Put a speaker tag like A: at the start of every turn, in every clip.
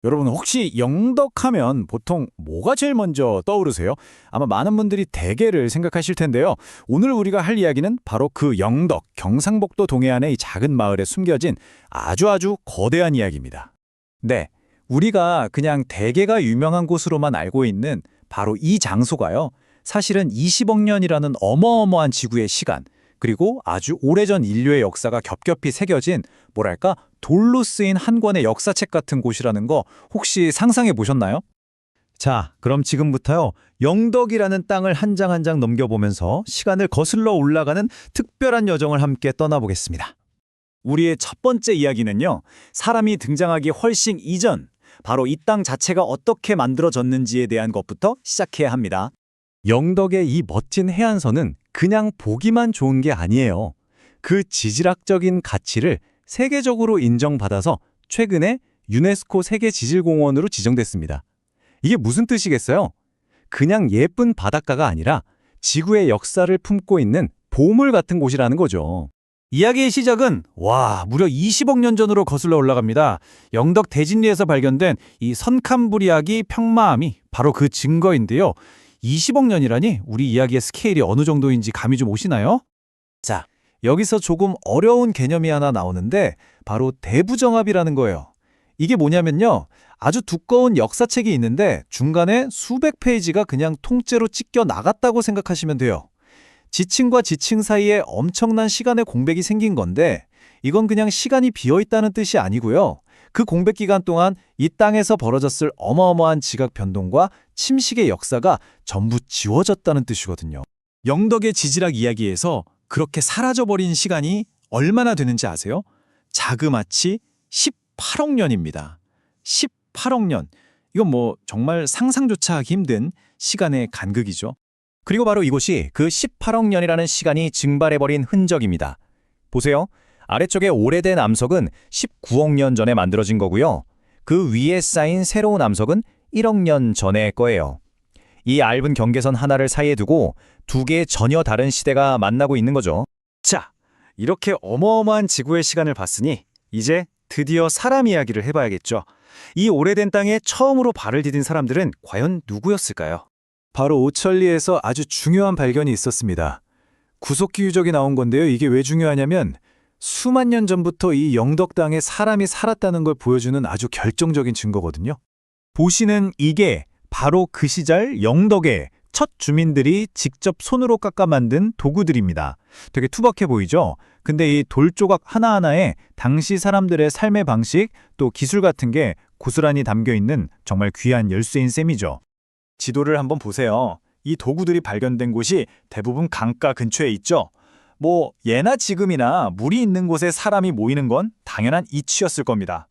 A: 여러분 혹시 영덕하면 보통 뭐가 제일 먼저 떠오르세요? 아마 많은 분들이 대게를 생각하실 텐데요. 오늘 우리가 할 이야기는 바로 그 영덕, 경상북도 동해안의 이 작은 마을에 숨겨진 아주 거대한 이야기입니다. 네, 우리가 그냥 대게가 유명한 곳으로만 알고 있는 바로 이 장소가요. 사실은 20억 년이라는 어마어마한 지구의 시간, 그리고 아주 오래전 인류의 역사가 겹겹이 새겨진 뭐랄까 돌로 쓰인 한 권의 역사책 같은 곳이라는 거 혹시 상상해 보셨나요?
B: 자, 그럼 지금부터요. 영덕이라는 땅을 한 장 한 장 넘겨보면서 시간을 거슬러 올라가는 특별한 여정을 함께 떠나보겠습니다.
A: 우리의 첫 번째 이야기는요. 사람이 등장하기 훨씬 이전, 바로 이 땅 자체가 어떻게 만들어졌는지에 대한 것부터 시작해야 합니다.
B: 영덕의 이 멋진 해안선은 그냥 보기만 좋은 게 아니에요. 그 지질학적인 가치를 세계적으로 인정받아서 최근에 유네스코 세계지질공원으로 지정됐습니다. 이게 무슨 뜻이겠어요? 그냥 예쁜 바닷가가 아니라 지구의 역사를 품고 있는 보물 같은 곳이라는 거죠.
C: 이야기의 시작은 무려 20억 년 전으로 거슬러 올라갑니다. 영덕 대진리에서 발견된 이 선캄브리아기 평마암이 바로 그 증거인데요. 20억 년이라니 우리 이야기의 스케일이 어느 정도인지 감이 좀 오시나요?
B: 자, 여기서 조금 어려운 개념이 하나 나오는데 바로 대부정합이라는 거예요. 이게 뭐냐면요. 아주 두꺼운 역사책이 있는데 중간에 수백 페이지가 그냥 통째로 찢겨 나갔다고 생각하시면 돼요. 지층과 지층 사이에 엄청난 시간의 공백이 생긴 건데 이건 그냥 시간이 비어있다는 뜻이 아니고요. 그 공백 기간 동안 이 땅에서 벌어졌을 어마어마한 지각 변동과 침식의 역사가 전부 지워졌다는 뜻이거든요.
A: 영덕의 지질학 이야기에서 그렇게 사라져버린 시간이 얼마나 되는지 아세요? 자그마치 18억 년입니다. 18억 년. 이건 정말 상상조차 하기 힘든 시간의 간극이죠.
B: 그리고 바로 이곳이 그 18억 년이라는 시간이 증발해버린 흔적입니다. 보세요. 아래쪽에 오래된 암석은 19억 년 전에 만들어진 거고요. 그 위에 쌓인 새로운 암석은 1억 년 전의 거예요. 이 얇은 경계선 하나를 사이에 두고 두 개의 전혀 다른 시대가 만나고 있는 거죠.
A: 자, 이렇게 어마어마한 지구의 시간을 봤으니 이제 드디어 사람 이야기를 해봐야겠죠. 이 오래된 땅에 처음으로 발을 디딘 사람들은 과연 누구였을까요?
B: 바로 오천리에서 아주 중요한 발견이 있었습니다. 구석기 유적이 나온 건데요. 이게 왜 중요하냐면 수만 년 전부터 이 영덕 땅에 사람이 살았다는 걸 보여주는 아주 결정적인 증거거든요. 보시는 이게 바로 그 시절 영덕의 첫 주민들이 직접 손으로 깎아 만든 도구들입니다. 되게 투박해 보이죠? 근데 이 돌조각 하나하나에 당시 사람들의 삶의 방식 또 기술 같은 게 고스란히 담겨 있는 정말 귀한 열쇠인 셈이죠.
A: 지도를 한번 보세요. 이 도구들이 발견된 곳이 대부분 강가 근처에 있죠. 예나 지금이나 물이 있는 곳에 사람이 모이는 건 당연한 이치였을 겁니다.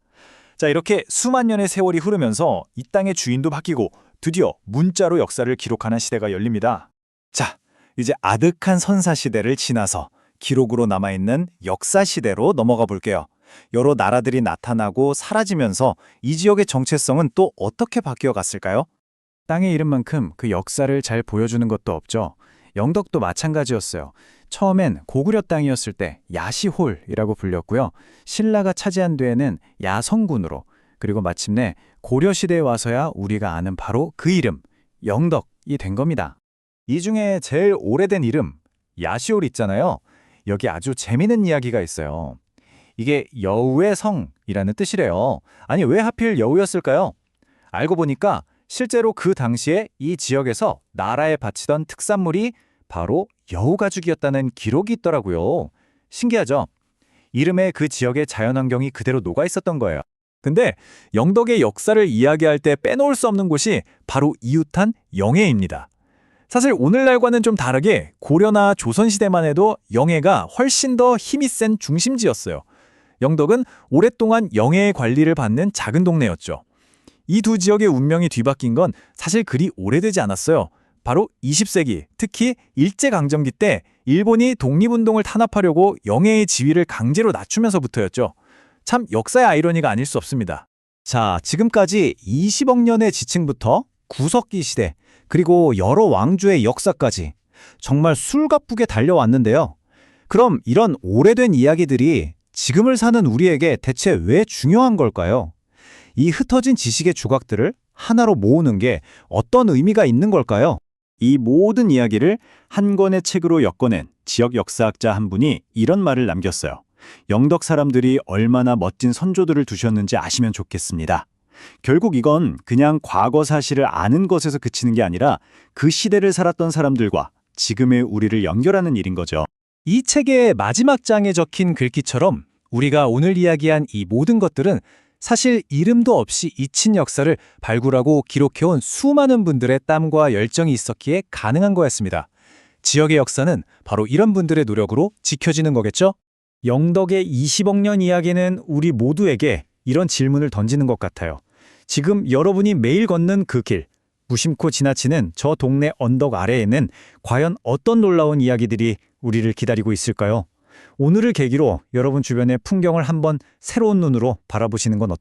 A: 자, 이렇게 수만 년의 세월이 흐르면서 이 땅의 주인도 바뀌고 드디어 문자로 역사를 기록하는 시대가 열립니다. 자, 이제 아득한 선사시대를 지나서 기록으로 남아있는 역사시대로 넘어가 볼게요. 여러 나라들이 나타나고 사라지면서 이 지역의 정체성은 또 어떻게 바뀌어 갔을까요?
B: 땅의 이름만큼 그 역사를 잘 보여주는 것도 없죠. 영덕도 마찬가지였어요. 처음엔 고구려 땅이었을 때 야시홀이라고 불렸고요. 신라가 차지한 뒤에는 야성군으로, 그리고 마침내 고려시대에 와서야 우리가 아는 바로 그 이름, 영덕이 된 겁니다.
A: 이 중에 제일 오래된 이름, 야시올 있잖아요. 여기 아주 재미있는 이야기가 있어요. 이게 여우의 성이라는 뜻이래요. 아니, 왜 하필 여우였을까요? 알고 보니까 실제로 그 당시에 이 지역에서 나라에 바치던 특산물이 바로 여우가죽이었다는 기록이 있더라고요. 신기하죠? 이름에 그 지역의 자연환경이 그대로 녹아 있었던 거예요. 근데 영덕의 역사를 이야기할 때 빼놓을 수 없는 곳이 바로 이웃한 영해입니다. 사실 오늘날과는 좀 다르게 고려나 조선시대만 해도 영해가 훨씬 더 힘이 센 중심지였어요. 영덕은 오랫동안 영해의 관리를 받는 작은 동네였죠. 이 두 지역의 운명이 뒤바뀐 건 사실 그리 오래되지 않았어요. 바로 20세기, 특히 일제강점기 때 일본이 독립운동을 탄압하려고 영해의 지위를 강제로 낮추면서부터였죠. 참 역사의 아이러니가 아닐 수 없습니다.
B: 자, 지금까지 20억 년의 지층부터 구석기 시대, 그리고 여러 왕조의 역사까지 정말 술가쁘게 달려왔는데요. 그럼 이런 오래된 이야기들이 지금을 사는 우리에게 대체 왜 중요한 걸까요?
A: 이 흩어진 지식의 조각들을 하나로 모으는 게 어떤 의미가 있는 걸까요? 이 모든 이야기를 한 권의 책으로 엮어낸 지역 역사학자 한 분이 이런 말을 남겼어요. 영덕 사람들이 얼마나 멋진 선조들을 두셨는지 아시면 좋겠습니다. 결국 이건 그냥 과거 사실을 아는 것에서 그치는 게 아니라 그 시대를 살았던 사람들과 지금의 우리를 연결하는 일인 거죠. 이 책의 마지막 장에 적힌 글귀처럼 우리가 오늘 이야기한 이 모든 것들은 사실 이름도 없이 잊힌 역사를 발굴하고 기록해온 수많은 분들의 땀과 열정이 있었기에 가능한 거였습니다. 지역의 역사는 바로 이런 분들의 노력으로 지켜지는 거겠죠? 영덕의 20억 년 이야기는 우리 모두에게 이런 질문을 던지는 것 같아요. 지금 여러분이 매일 걷는 그 길, 무심코 지나치는 저 동네 언덕 아래에는 과연 어떤 놀라운 이야기들이 우리를 기다리고 있을까요? 오늘을 계기로 여러분 주변의 풍경을 한번 새로운 눈으로 바라보시는 건 어떨까요?